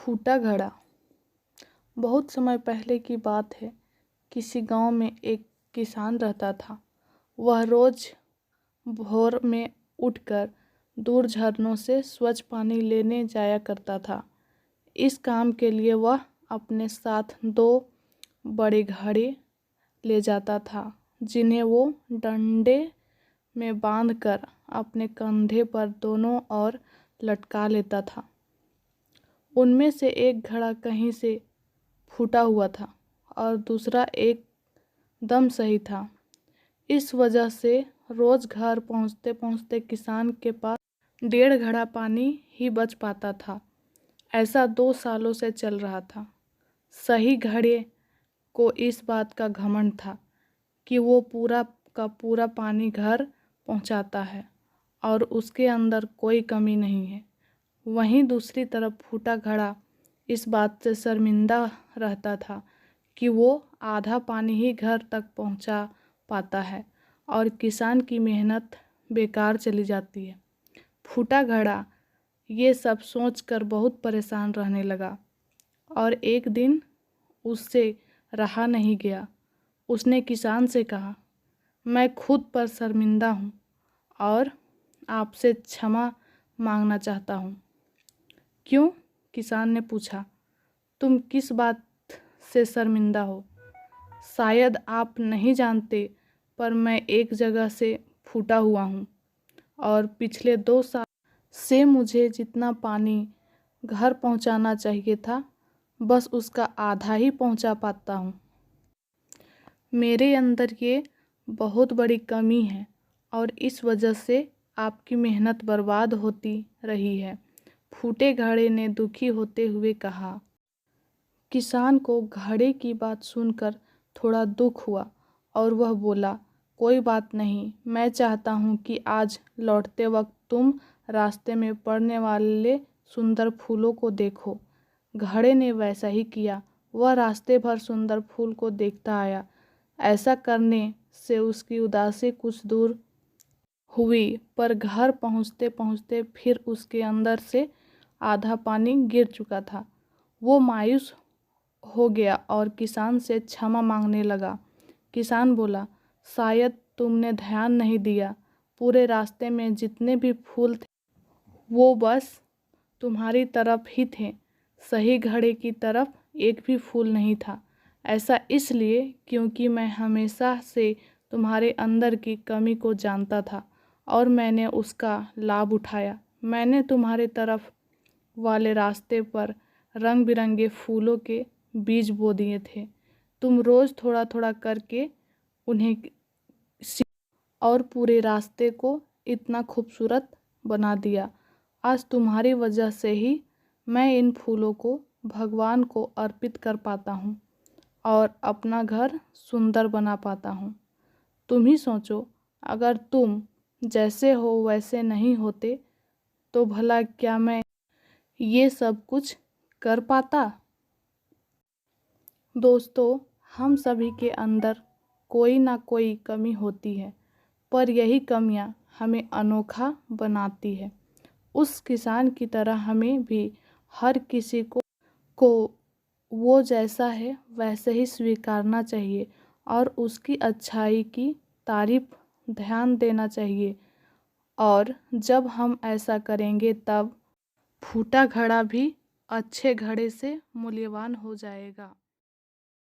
फूटा घड़ा। बहुत समय पहले की बात है। किसी गांव में एक किसान रहता था। वह रोज भोर में उठकर दूर झरनों से स्वच्छ पानी लेने जाया करता था। इस काम के लिए वह अपने साथ 2 बड़े घड़े ले जाता था, जिन्हें वो डंडे में बांधकर अपने कंधे पर दोनों ओर लटका लेता था। उनमें से एक घड़ा कहीं से फूटा हुआ था और दूसरा एकदम सही था। इस वजह से रोज घर पहुंचते पहुंचते किसान के पास 1.5 घड़ा पानी ही बच पाता था। ऐसा 2 सालों से चल रहा था। सही घड़े को इस बात का घमंड था कि वो पूरा का पूरा पानी घर पहुंचाता है और उसके अंदर कोई कमी नहीं है। वहीं दूसरी तरफ फूटा घड़ा इस बात से शर्मिंदा रहता था कि वो आधा पानी ही घर तक पहुंचा पाता है और किसान की मेहनत बेकार चली जाती है। फूटा घड़ा ये सब सोचकर बहुत परेशान रहने लगा और एक दिन उससे रहा नहीं गया। उसने किसान से कहा, मैं खुद पर शर्मिंदा हूँ और आपसे क्षमा मांगना चाहता हूँ। क्यों? किसान ने पूछा। तुम किस बात से शर्मिंदा हो? शायद आप नहीं जानते, पर मैं एक जगह से फूटा हुआ हूँ और पिछले 2 साल से मुझे जितना पानी घर पहुँचाना चाहिए था, बस उसका आधा ही पहुँचा पाता हूँ। मेरे अंदर ये बहुत बड़ी कमी है और इस वजह से आपकी मेहनत बर्बाद होती रही है। फूटे घड़े ने दुखी होते हुए कहा। किसान को घड़े की बात सुनकर थोड़ा दुख हुआ और वह बोला, कोई बात नहीं, मैं चाहता हूँ कि आज लौटते वक्त तुम रास्ते में पड़ने वाले सुंदर फूलों को देखो। घड़े ने वैसा ही किया। वह रास्ते भर सुंदर फूल को देखता आया। ऐसा करने से उसकी उदासी कुछ दूर हुई, पर घर पहुँचते पहुँचते फिर उसके अंदर से आधा पानी गिर चुका था। वो मायूस हो गया और किसान से क्षमा मांगने लगा। किसान बोला, शायद तुमने ध्यान नहीं दिया। पूरे रास्ते में जितने भी फूल थे वो बस तुम्हारी तरफ ही थे। सही घड़े की तरफ एक भी फूल नहीं था। ऐसा इसलिए क्योंकि मैं हमेशा से तुम्हारे अंदर की कमी को जानता था और मैंने उसका लाभ उठाया। मैंने तुम्हारे तरफ वाले रास्ते पर रंग बिरंगे फूलों के बीज बो दिए थे। तुम रोज़ थोड़ा थोड़ा करके उन्हें और पूरे रास्ते को इतना खूबसूरत बना दिया। आज तुम्हारी वजह से ही मैं इन फूलों को भगवान को अर्पित कर पाता हूँ और अपना घर सुंदर बना पाता हूँ। तुम ही सोचो, अगर तुम जैसे हो वैसे नहीं होते तो भला क्या मैं ये सब कुछ कर पाता? दोस्तों, हम सभी के अंदर कोई ना कोई कमी होती है, पर यही कमियां हमें अनोखा बनाती है। उस किसान की तरह हमें भी हर किसी को वो जैसा है वैसे ही स्वीकारना चाहिए और उसकी अच्छाई की तारीफ ध्यान देना चाहिए। और जब हम ऐसा करेंगे तब फूटा घड़ा भी अच्छे घड़े से मूल्यवान हो जाएगा।